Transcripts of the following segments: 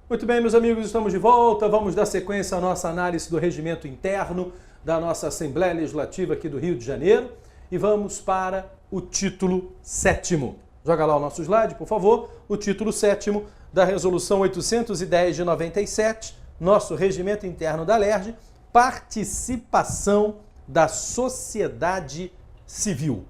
Muito bem, meus amigos, estamos de volta. Vamos dar sequência à nossa análise do regimento interno da nossa Assembleia Legislativa aqui do Rio de Janeiro e vamos para o título 7º. Joga lá o nosso slide, por favor. O título 7º da Resolução 810 de 97, nosso regimento interno da LERJ, participação da sociedade civil.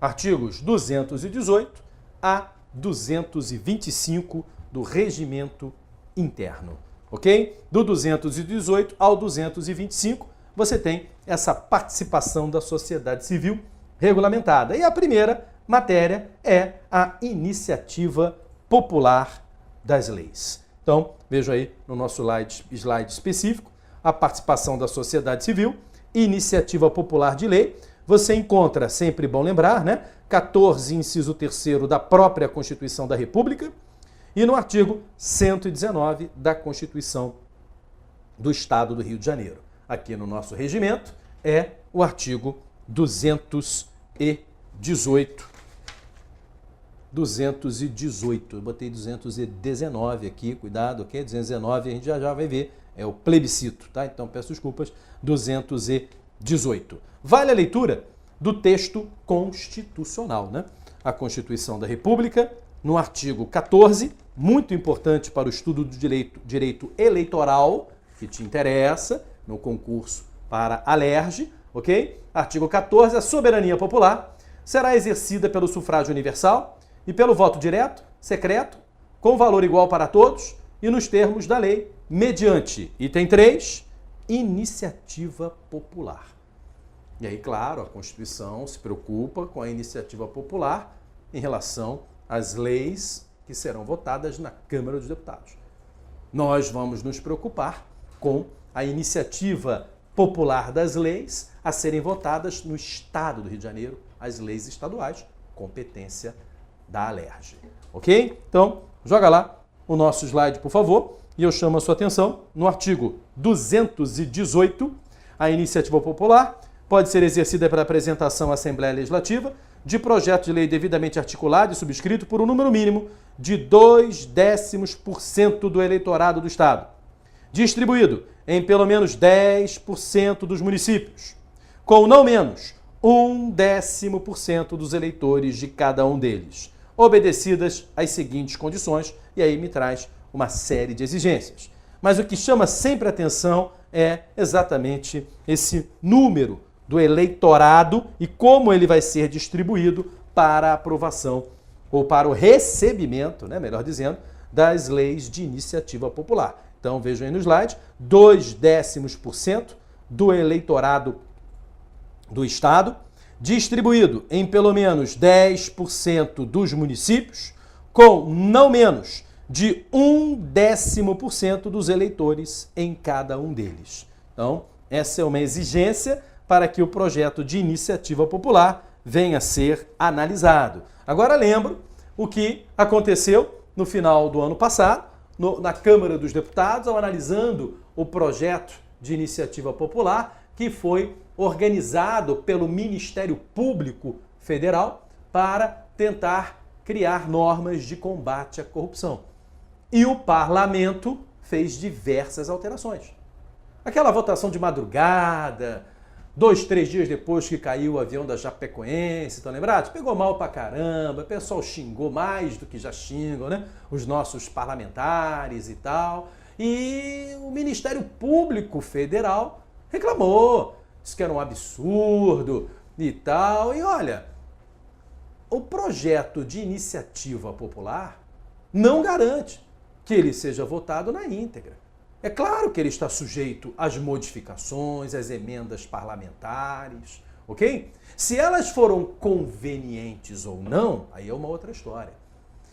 Artigos 218 a 225 do regimento interno, ok? Do 218 ao 225, você tem essa participação da sociedade civil regulamentada. E a primeira matéria é a iniciativa popular das leis. Então, veja aí no nosso slide específico, a participação da sociedade civil, iniciativa popular de lei. Você encontra, sempre bom lembrar, né? 14, inciso 3º da própria Constituição da República, e no artigo 119 da Constituição do Estado do Rio de Janeiro. Aqui no nosso regimento é o artigo 218. Eu botei 219 aqui, cuidado, ok? 219 a gente já vai ver, é o plebiscito, tá? Então peço desculpas, 218. Vale a leitura do texto constitucional, né? A Constituição da República, no artigo 14, muito importante para o estudo do direito eleitoral, que te interessa, no concurso para a LERJ, ok? Artigo 14, a soberania popular será exercida pelo sufrágio universal e pelo voto direto, secreto, com valor igual para todos e nos termos da lei, mediante, item 3, iniciativa popular. E aí, claro, a Constituição se preocupa com a iniciativa popular em relação às leis que serão votadas na Câmara dos Deputados. Nós vamos nos preocupar com a iniciativa popular das leis a serem votadas no Estado do Rio de Janeiro, as leis estaduais, competência da LERJ. Ok? Então, joga lá o nosso slide, por favor, e eu chamo a sua atenção no artigo 218, a iniciativa popular pode ser exercida pela apresentação à Assembleia Legislativa de projeto de lei devidamente articulado e subscrito por um número mínimo de 0,2% do eleitorado do Estado, distribuído em pelo menos 10% dos municípios, com não menos 0,1% dos eleitores de cada um deles, obedecidas as seguintes condições, e aí me traz uma série de exigências. Mas o que chama sempre atenção é exatamente esse número do eleitorado e como ele vai ser distribuído para a aprovação ou para o recebimento, né, melhor dizendo, das leis de iniciativa popular. Então, vejam aí no slide, 0,2% do eleitorado do Estado, distribuído em pelo menos 10% dos municípios, com não menos de 0,1% dos eleitores em cada um deles. Então, essa é uma exigência para que o projeto de iniciativa popular venha a ser analisado. Agora lembro o que aconteceu no final do ano passado, na Câmara dos Deputados, ao analisando o projeto de iniciativa popular que foi organizado pelo Ministério Público Federal para tentar criar normas de combate à corrupção. E o parlamento fez diversas alterações. Aquela votação de madrugada, 2, 3 dias depois que caiu o avião da Chapecoense, estão lembrados? Pegou mal pra caramba, o pessoal xingou mais do que já xingam, né? Os nossos parlamentares e tal. E o Ministério Público Federal reclamou, disse que era um absurdo e tal. E olha, o projeto de iniciativa popular não garante que ele seja votado na íntegra. É claro que ele está sujeito às modificações, às emendas parlamentares, ok? Se elas foram convenientes ou não, aí é uma outra história.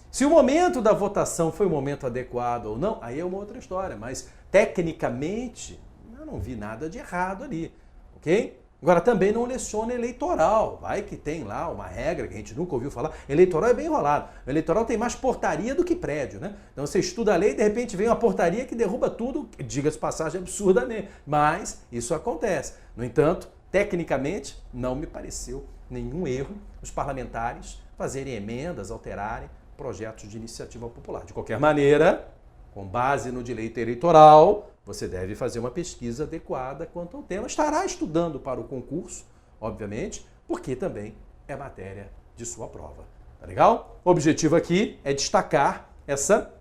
Se o momento da votação foi um momento adequado ou não, aí é uma outra história. Mas, tecnicamente, eu não vi nada de errado ali, ok? Agora, também não leciona eleitoral. Vai que tem lá uma regra que a gente nunca ouviu falar. Eleitoral é bem enrolado. O eleitoral tem mais portaria do que prédio, né? Então você estuda a lei e de repente vem uma portaria que derruba tudo, diga-se passagem, absurdamente. Mas isso acontece. No entanto, tecnicamente, não me pareceu nenhum erro os parlamentares fazerem emendas, alterarem projetos de iniciativa popular. De qualquer maneira, Com base no direito eleitoral, você deve fazer uma pesquisa adequada quanto ao tema. Estará estudando para o concurso, obviamente, porque também é matéria de sua prova. Tá legal? O objetivo aqui é destacar essa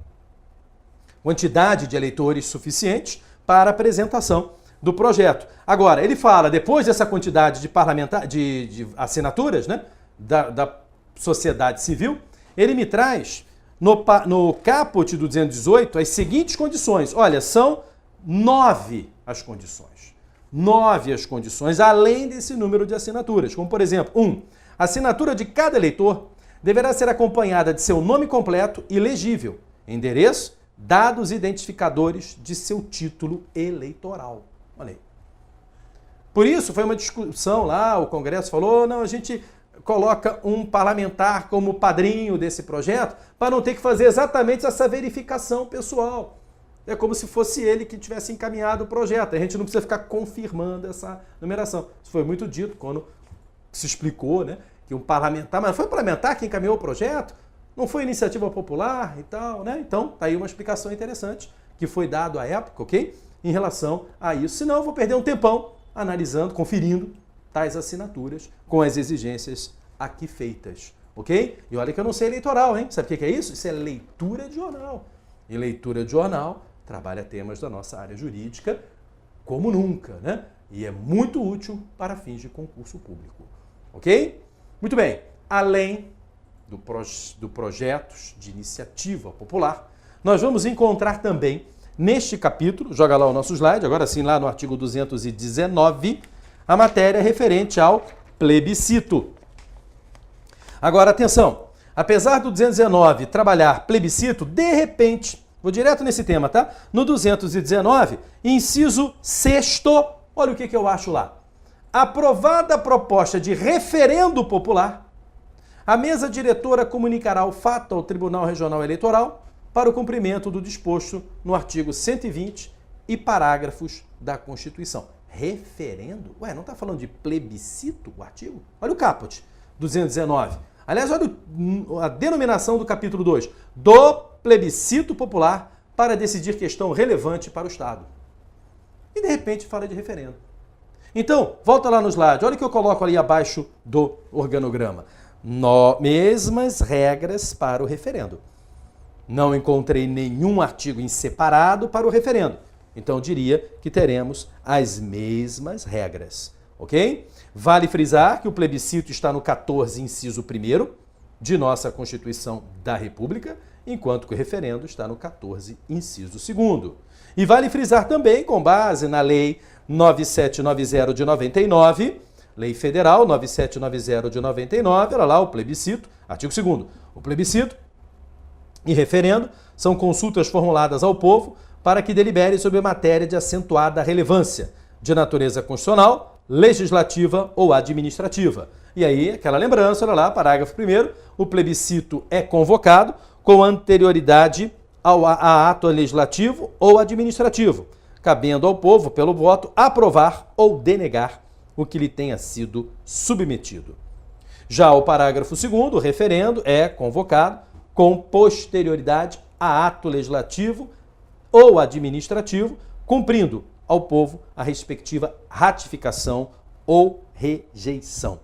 quantidade de eleitores suficientes para a apresentação do projeto. Agora, ele fala, depois dessa quantidade de assinaturas, né, da sociedade civil, ele me traz no caput do 218 as seguintes condições. Olha, são 9 as condições. 9 as condições, além desse número de assinaturas. Como, por exemplo, 1. A assinatura de cada eleitor deverá ser acompanhada de seu nome completo e legível, endereço, dados identificadores de seu título eleitoral. Olha aí. Por isso, foi uma discussão lá, o Congresso falou, não, a gente coloca um parlamentar como padrinho desse projeto para não ter que fazer exatamente essa verificação pessoal. É como se fosse ele que tivesse encaminhado o projeto. A gente não precisa ficar confirmando essa numeração. Isso foi muito dito quando se explicou, né, que um parlamentar, mas foi um parlamentar que encaminhou o projeto? Não foi iniciativa popular e tal, né? Então, tá aí uma explicação interessante que foi dado à época, ok? Em relação a isso. Senão, eu vou perder um tempão analisando, conferindo tais assinaturas com as exigências aqui feitas, ok? E olha que eu não sei eleitoral, hein? Sabe o que é isso? Isso é leitura de jornal. E leitura de jornal trabalha temas da nossa área jurídica como nunca, né? E é muito útil para fins de concurso público, ok? Muito bem. Além do projetos de iniciativa popular, nós vamos encontrar também neste capítulo, joga lá o nosso slide, agora sim lá no artigo 219, a matéria referente ao plebiscito. Agora, atenção, apesar do 219 trabalhar plebiscito, de repente, vou direto nesse tema, tá? No 219, inciso 6º, olha o que eu acho lá. Aprovada a proposta de referendo popular, a mesa diretora comunicará o fato ao Tribunal Regional Eleitoral para o cumprimento do disposto no artigo 120 e parágrafos da Constituição. Referendo? Ué, não está falando de plebiscito o artigo? Olha o caput, 219. Aliás, olha a denominação do capítulo 2. Do plebiscito popular para decidir questão relevante para o Estado. E, de repente, fala de referendo. Então, volta lá no slide. Olha o que eu coloco ali abaixo do organograma. Mesmas regras para o referendo. Não encontrei nenhum artigo em separado para o referendo. Então, eu diria que teremos as mesmas regras, ok? Vale frisar que o plebiscito está no 14, inciso 1º de nossa Constituição da República, enquanto que o referendo está no 14, inciso 2º. E vale frisar também, com base na Lei 9790 de 99, Lei Federal 9790 de 99, olha lá o plebiscito, artigo 2º. O plebiscito e referendo são consultas formuladas ao povo para que delibere sobre matéria de acentuada relevância, de natureza constitucional, legislativa ou administrativa. E aí, aquela lembrança, olha lá, parágrafo 1º, o plebiscito é convocado com anterioridade a ato legislativo ou administrativo, cabendo ao povo, pelo voto, aprovar ou denegar o que lhe tenha sido submetido. Já o parágrafo 2º, o referendo, é convocado com posterioridade a ato legislativo ou administrativo, cumprindo ao povo a respectiva ratificação ou rejeição.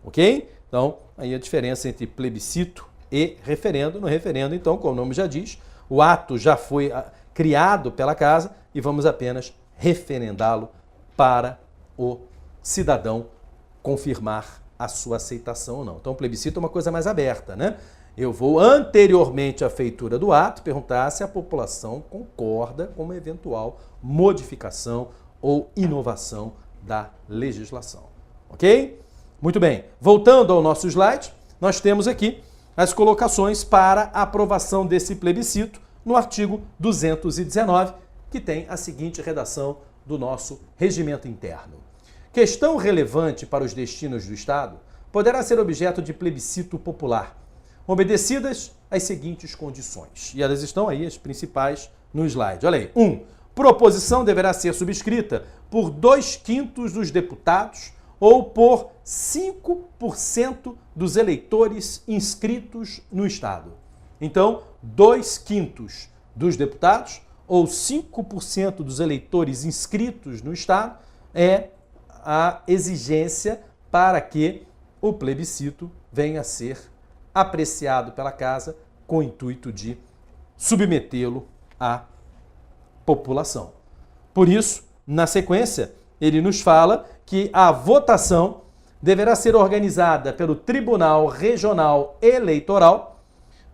Ok? Então, aí a diferença entre plebiscito e referendo. No referendo, então, como o nome já diz, o ato já foi criado pela casa e vamos apenas referendá-lo para o cidadão confirmar a sua aceitação ou não. Então, o plebiscito é uma coisa mais aberta, né? Eu vou, anteriormente à feitura do ato, perguntar se a população concorda com uma eventual modificação ou inovação da legislação. Ok? Muito bem. Voltando ao nosso slide, nós temos aqui as colocações para a aprovação desse plebiscito no artigo 219, que tem a seguinte redação do nosso regimento interno. Questão relevante para os destinos do Estado poderá ser objeto de plebiscito popular, obedecidas as seguintes condições. E elas estão aí, as principais, no slide. Olha aí. 1. Proposição deverá ser subscrita por 2/5 dos deputados ou por 5% dos eleitores inscritos no Estado. Então, 2/5 dos deputados ou 5% dos eleitores inscritos no Estado é a exigência para que o plebiscito venha a ser apreciado pela Casa com o intuito de submetê-lo à população. Por isso, na sequência, ele nos fala que a votação deverá ser organizada pelo Tribunal Regional Eleitoral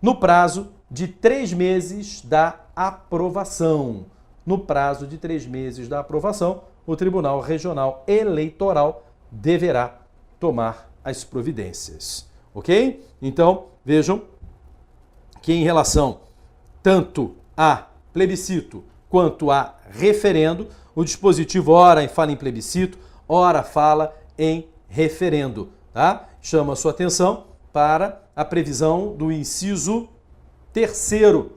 no prazo de 3 meses da aprovação. No prazo de 3 meses da aprovação, o Tribunal Regional Eleitoral deverá tomar as providências. Ok? Então, vejam que em relação tanto a plebiscito quanto a referendo, o dispositivo ora fala em plebiscito, ora fala em referendo, tá? Chama a sua atenção para a previsão do inciso 3º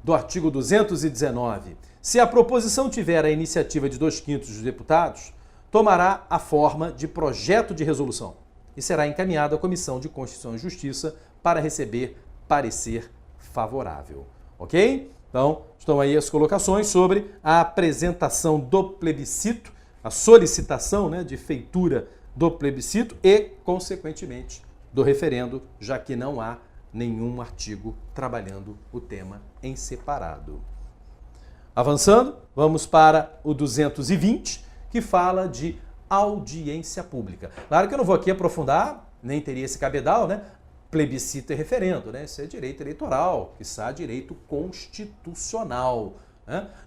do artigo 219. Se a proposição tiver a iniciativa de 2/5 dos deputados, tomará a forma de projeto de resolução e será encaminhado à Comissão de Constituição e Justiça para receber parecer favorável. Ok? Então, estão aí as colocações sobre a apresentação do plebiscito, a solicitação, de feitura do plebiscito e, consequentemente, do referendo, já que não há nenhum artigo trabalhando o tema em separado. Avançando, vamos para o 220, que fala de audiência pública. Claro que eu não vou aqui aprofundar, nem teria esse cabedal, plebiscito e referendo, Isso é direito eleitoral, quiçá direito constitucional.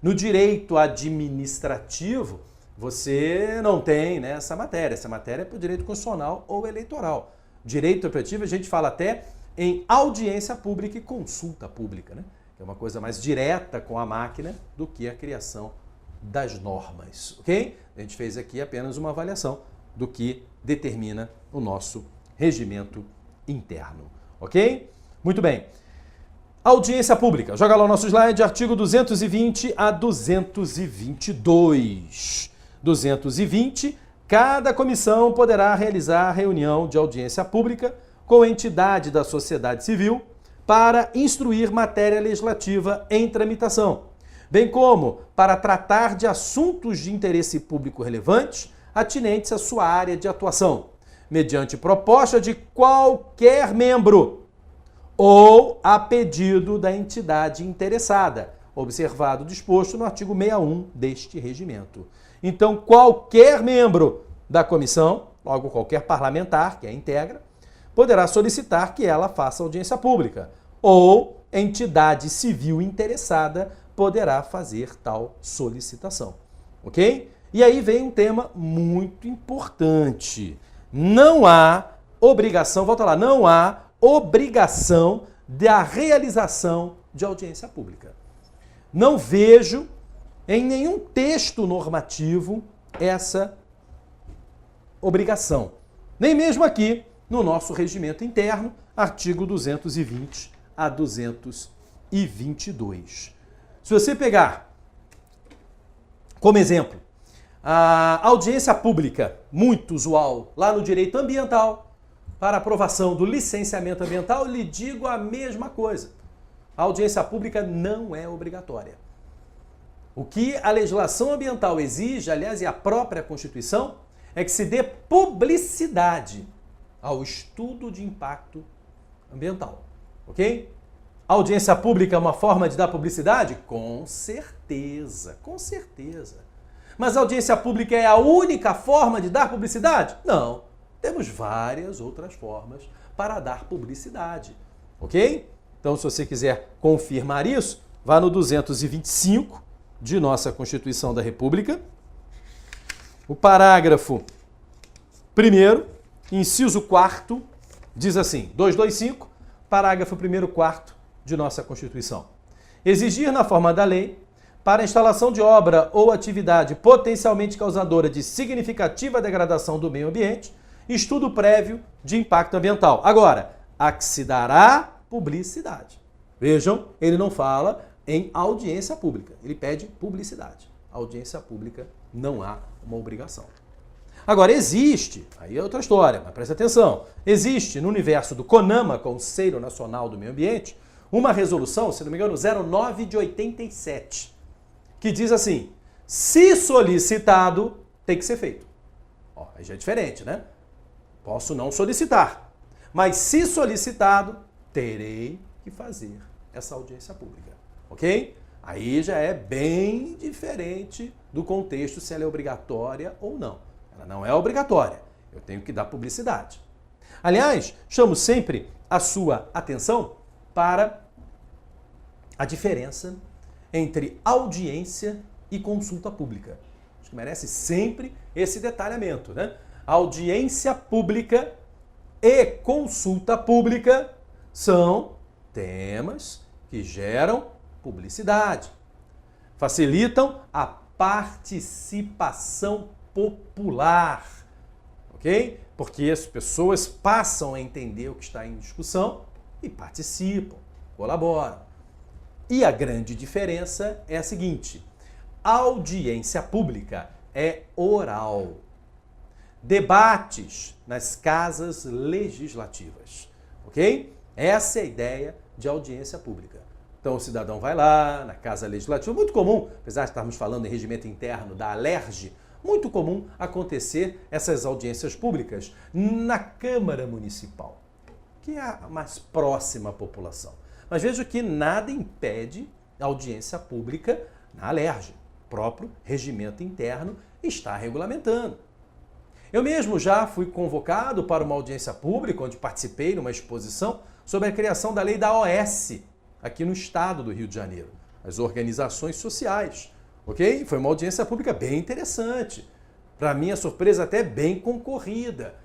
No direito administrativo, você não tem essa matéria. Essa matéria é para o direito constitucional ou eleitoral. Direito interpretativo, a gente fala até em audiência pública e consulta pública, Que é uma coisa mais direta com a máquina do que a criação das normas, ok? A gente fez aqui apenas uma avaliação do que determina o nosso regimento interno, ok? Muito bem. Audiência pública. Joga lá o nosso slide, artigo 220 a 222. 220, cada comissão poderá realizar reunião de audiência pública com entidade da sociedade civil para instruir matéria legislativa em tramitação, bem como para tratar de assuntos de interesse público relevantes atinentes à sua área de atuação, mediante proposta de qualquer membro ou a pedido da entidade interessada, observado o disposto no artigo 61 deste regimento. Então, qualquer membro da comissão, logo qualquer parlamentar que a integra, poderá solicitar que ela faça audiência pública, ou entidade civil interessada poderá fazer tal solicitação, ok? E aí vem um tema muito importante. Não há obrigação, volta lá, não há obrigação da realização de audiência pública. Não vejo em nenhum texto normativo essa obrigação. Nem mesmo aqui no nosso regimento interno, artigo 220 a 222. Se você pegar como exemplo a audiência pública, muito usual, lá no direito ambiental, para aprovação do licenciamento ambiental, lhe digo a mesma coisa. A audiência pública não é obrigatória. O que a legislação ambiental exige, aliás, e a própria Constituição, é que se dê publicidade ao estudo de impacto ambiental, ok? A audiência pública é uma forma de dar publicidade? Com certeza, com certeza. Mas a audiência pública é a única forma de dar publicidade? Não. Temos várias outras formas para dar publicidade, ok? Então, se você quiser confirmar isso, vá no 225 de nossa Constituição da República, o parágrafo 1º, inciso 4º, diz assim, 225, parágrafo 1º, 4º de nossa Constituição. Exigir na forma da lei, para a instalação de obra ou atividade potencialmente causadora de significativa degradação do meio ambiente, estudo prévio de impacto ambiental. Agora, a que se dará publicidade. Vejam, ele não fala em audiência pública, ele pede publicidade. Audiência pública não há uma obrigação. Agora, existe, aí é outra história, mas presta atenção, existe no universo do CONAMA, Conselho Nacional do Meio Ambiente, uma resolução, se não me engano, 09 de 87, que diz assim: se solicitado, tem que ser feito. Ó, aí já é diferente, né? Posso não solicitar, mas se solicitado, terei que fazer essa audiência pública, ok? Aí já é bem diferente do contexto se ela é obrigatória ou não. Ela não é obrigatória, eu tenho que dar publicidade. Aliás, chamo sempre a sua atenção para a diferença entre audiência e consulta pública. Acho que merece sempre esse detalhamento, né? Audiência pública e consulta pública são temas que geram publicidade, facilitam a participação popular, ok? Porque as pessoas passam a entender o que está em discussão e participam, colaboram. E a grande diferença é a seguinte: a audiência pública é oral. Debates nas casas legislativas, ok? Essa é a ideia de audiência pública. Então o cidadão vai lá na casa legislativa, muito comum, apesar de estarmos falando em regimento interno da Alerj, muito comum acontecer essas audiências públicas na Câmara Municipal, que é a mais próxima à população. Mas vejo que nada impede a audiência pública na Alerj. O próprio regimento interno está regulamentando. Eu mesmo já fui convocado para uma audiência pública, onde participei numa exposição sobre a criação da lei da OS, aqui no estado do Rio de Janeiro, as organizações sociais, ok? Foi uma audiência pública bem interessante, para minha surpresa até bem concorrida.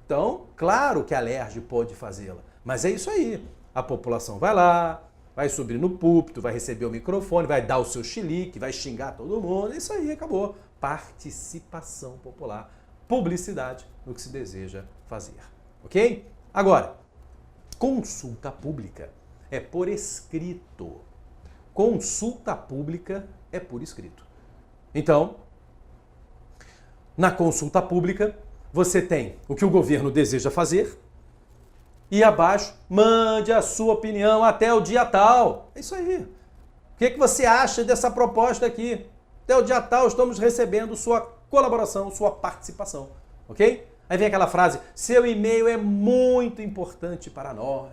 Então, claro que a Alerj pode fazê-la, mas é isso aí, a população vai lá, vai subir no púlpito, vai receber o microfone, vai dar o seu chilique, vai xingar todo mundo, isso aí, acabou. Participação popular, publicidade no que se deseja fazer, ok? Agora, consulta pública é por escrito. Consulta pública é por escrito. Então, na consulta pública, você tem o que o governo deseja fazer e abaixo, mande a sua opinião até o dia tal. É isso aí. O que você acha dessa proposta aqui? Até o dia tal estamos recebendo sua colaboração, sua participação, ok? Aí vem aquela frase: seu e-mail é muito importante para nós.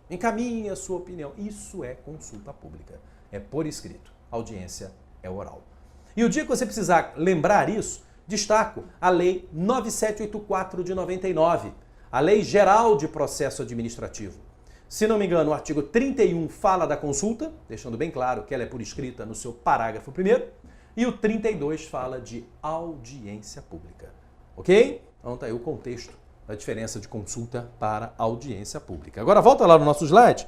Encaminhe a sua opinião. Isso é consulta pública. É por escrito. Audiência é oral. E o dia que você precisar lembrar isso, destaco a Lei 9784 de 99, a Lei Geral de Processo Administrativo. Se não me engano, o artigo 31 fala da consulta, deixando bem claro que ela é por escrita no seu parágrafo 1º, e o 32 fala de audiência pública. Ok? Então tá aí o contexto da diferença de consulta para audiência pública. Agora volta lá no nosso slide.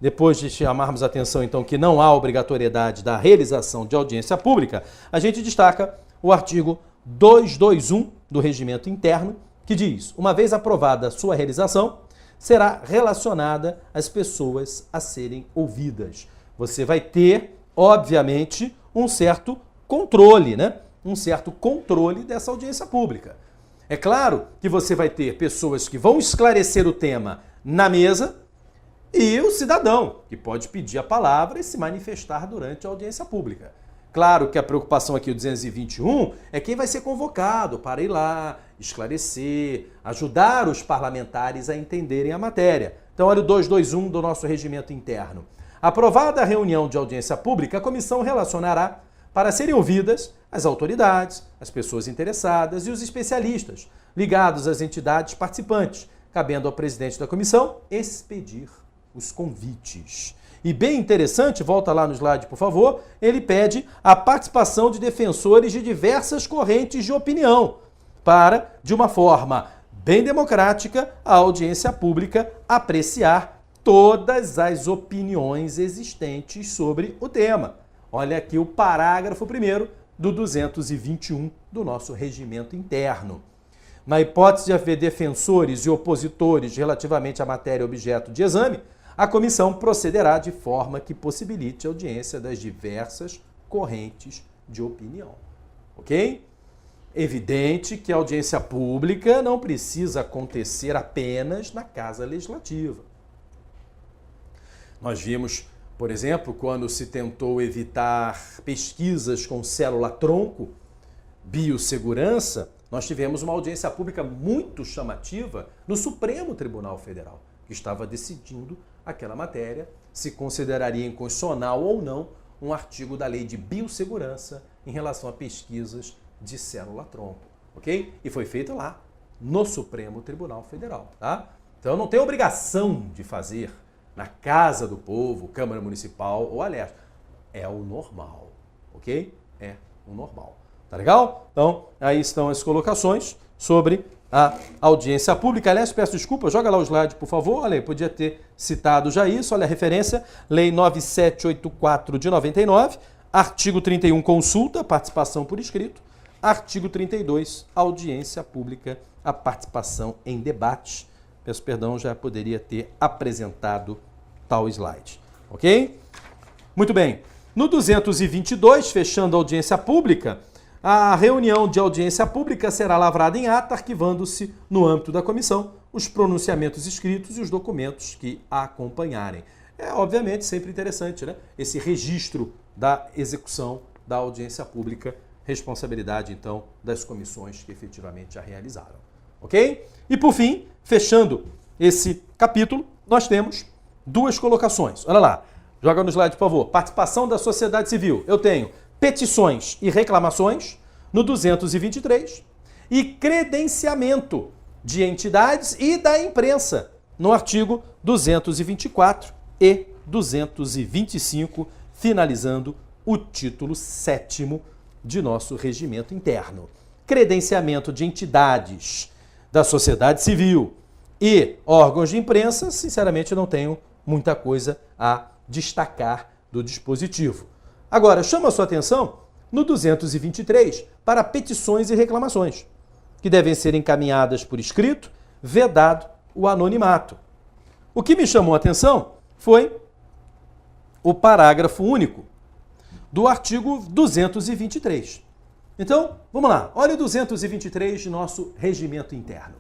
Depois de chamarmos a atenção, então, que não há obrigatoriedade da realização de audiência pública, a gente destaca o artigo 221 do Regimento Interno, que diz: uma vez aprovada a sua realização, será relacionada às pessoas a serem ouvidas. Você vai ter, obviamente, um certo controle, né? Um certo controle dessa audiência pública. É claro que você vai ter pessoas que vão esclarecer o tema na mesa e o cidadão, que pode pedir a palavra e se manifestar durante a audiência pública. Claro que a preocupação aqui do 221 é quem vai ser convocado para ir lá, esclarecer, ajudar os parlamentares a entenderem a matéria. Então, olha o 221 do nosso regimento interno. Aprovada a reunião de audiência pública, a comissão relacionará para serem ouvidas as autoridades, as pessoas interessadas e os especialistas ligados às entidades participantes, cabendo ao presidente da comissão expedir os convites. E bem interessante, volta lá no slide, por favor, ele pede a participação de defensores de diversas correntes de opinião para, de uma forma bem democrática, a audiência pública apreciar todas as opiniões existentes sobre o tema. Olha aqui o parágrafo 1º do 221 do nosso regimento interno. Na hipótese de haver defensores e opositores relativamente à matéria objeto de exame, a comissão procederá de forma que possibilite a audiência das diversas correntes de opinião. Ok? Evidente que a audiência pública não precisa acontecer apenas na Casa Legislativa. Nós vimos, por exemplo, quando se tentou evitar pesquisas com célula-tronco, biossegurança, nós tivemos uma audiência pública muito chamativa no Supremo Tribunal Federal, que estava decidindo aquela matéria, se consideraria inconstitucional ou não um artigo da Lei de Biossegurança em relação a pesquisas de célula-tronco, ok? E foi feito lá, no Supremo Tribunal Federal, tá? Então não tem obrigação de fazer na Casa do Povo, Câmara Municipal ou Alerj. É o normal, ok? É o normal. Tá legal? Então, aí estão as colocações sobre a audiência pública. Aliás, peço desculpa, joga lá o slide, por favor. Olha aí, podia ter citado já isso. Olha a referência, Lei 9784 de 99, artigo 31, consulta, participação por escrito. Artigo 32, audiência pública, a participação em debate. Peço perdão, já poderia ter apresentado tal slide. Ok? Muito bem. No 222, fechando a audiência pública, a reunião de audiência pública será lavrada em ata, arquivando-se no âmbito da comissão os pronunciamentos escritos e os documentos que a acompanharem. É, obviamente, sempre interessante, né? Esse registro da execução da audiência pública, responsabilidade, então, das comissões que efetivamente a realizaram. Ok? E, por fim, fechando esse capítulo, nós temos duas colocações. Olha lá, joga no slide, por favor. Participação da sociedade civil. Eu tenho petições e reclamações no 223 e credenciamento de entidades e da imprensa no artigo 224 e 225, finalizando o título 7º de nosso regimento interno. Credenciamento de entidades da sociedade civil e órgãos de imprensa, sinceramente, não tenho muita coisa a destacar do dispositivo. Agora, chama a sua atenção no 223 para petições e reclamações, que devem ser encaminhadas por escrito, vedado o anonimato. O que me chamou a atenção foi o parágrafo único do artigo 223. Então, vamos lá. Olha o 223 de nosso regimento interno.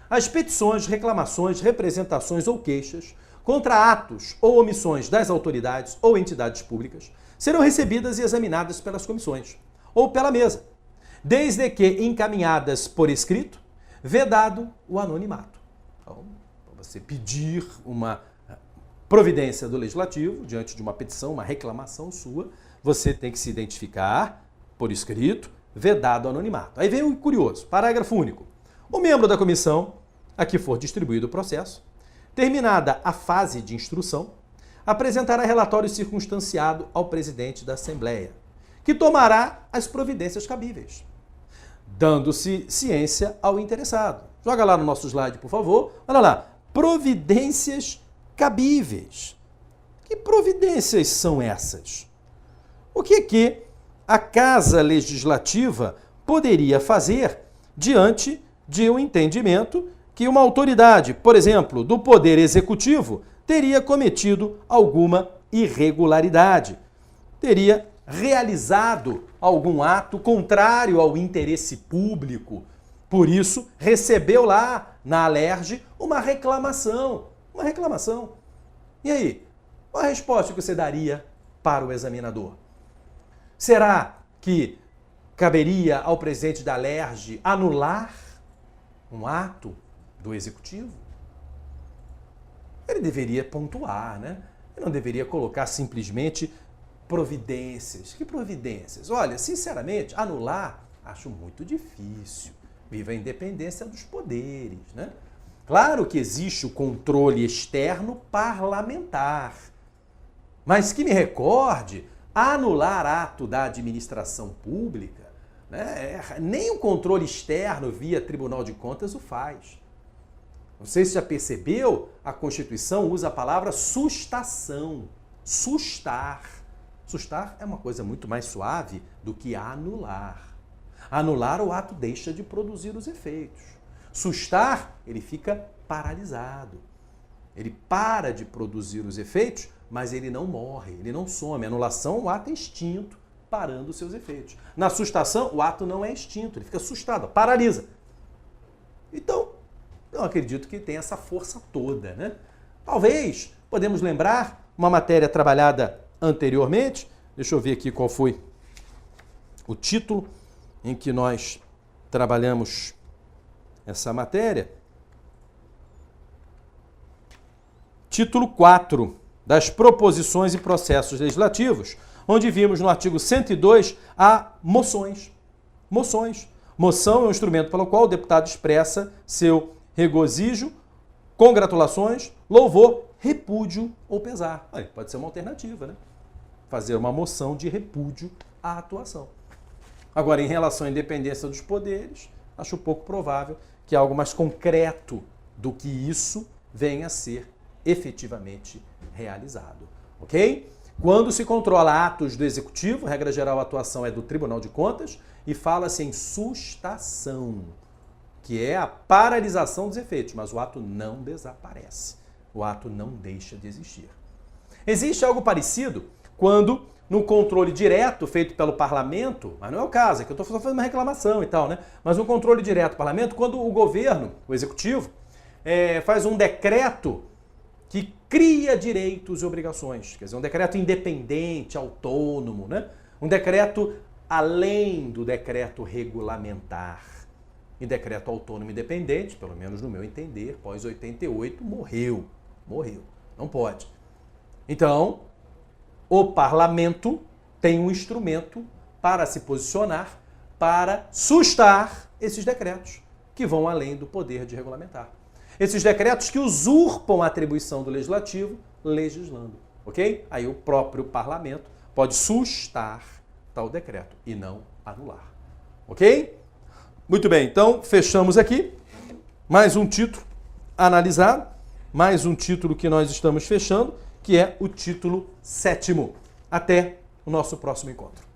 As petições, reclamações, representações ou queixas contra atos ou omissões das autoridades ou entidades públicas serão recebidas e examinadas pelas comissões ou pela mesa, desde que encaminhadas por escrito, vedado o anonimato. Então, você pedir uma providência do Legislativo diante de uma petição, uma reclamação sua, você tem que se identificar por escrito, vedado o anonimato. Aí vem o curioso, parágrafo único. O membro da comissão a que for distribuído o processo, terminada a fase de instrução, apresentará relatório circunstanciado ao presidente da Assembleia, que tomará as providências cabíveis, dando-se ciência ao interessado. Joga lá no nosso slide, por favor. Olha lá. Providências cabíveis. Que providências são essas? O que a Casa Legislativa poderia fazer diante de um entendimento que uma autoridade, por exemplo, do Poder Executivo, teria cometido alguma irregularidade, teria realizado algum ato contrário ao interesse público. Por isso, recebeu lá na Alerj uma reclamação. Uma reclamação. E aí, qual a resposta que você daria para o examinador? Será que caberia ao presidente da Alerj anular um ato do Executivo? Ele deveria pontuar, né? Ele não deveria colocar simplesmente providências. Que providências? Olha, sinceramente, anular acho muito difícil. Viva a independência dos poderes, né? Claro que existe o controle externo parlamentar, mas que me recorde, anular ato da administração pública, né? Nem o controle externo via Tribunal de Contas o faz. Não sei se já percebeu, a Constituição usa a palavra sustação. Sustar. Sustar é uma coisa muito mais suave do que anular. Anular, o ato deixa de produzir os efeitos. Sustar, ele fica paralisado. Ele para de produzir os efeitos, mas ele não morre, ele não some. Anulação, o ato é extinto, parando os seus efeitos. Na sustação, o ato não é extinto, ele fica assustado, paralisa. Então, eu acredito que tem essa força toda, né? Talvez, podemos lembrar uma matéria trabalhada anteriormente. Deixa eu ver aqui qual foi o título em que nós trabalhamos essa matéria. Título 4, das proposições e processos legislativos, onde vimos no artigo 102 a moções. Moções. Moção é um instrumento pelo qual o deputado expressa seu regozijo, congratulações, louvor, repúdio ou pesar. Aí, pode ser uma alternativa, né? Fazer uma moção de repúdio à atuação. Agora, em relação à independência dos poderes, acho pouco provável que algo mais concreto do que isso venha a ser efetivamente realizado. Ok? Quando se controla atos do Executivo, regra geral, a atuação é do Tribunal de Contas e fala-se em sustação, que é a paralisação dos efeitos, mas o ato não desaparece. O ato não deixa de existir. Existe algo parecido quando, no controle direto feito pelo parlamento, mas não é o caso, é que eu estou fazendo uma reclamação e tal, né? Mas no controle direto do parlamento, quando o governo, o executivo, faz um decreto que cria direitos e obrigações, quer dizer, um decreto independente, autônomo, né? Um decreto além do decreto regulamentar. E decreto autônomo independente, pelo menos no meu entender, pós 88, morreu. Não pode. Então, o parlamento tem um instrumento para se posicionar, para sustar esses decretos que vão além do poder de regulamentar. Esses decretos que usurpam a atribuição do legislativo legislando, ok? Aí o próprio parlamento pode sustar tal decreto e não anular, ok? Muito bem, então fechamos aqui. Mais um título analisado, mais um título que nós estamos fechando, que é o título 7º. Até o nosso próximo encontro.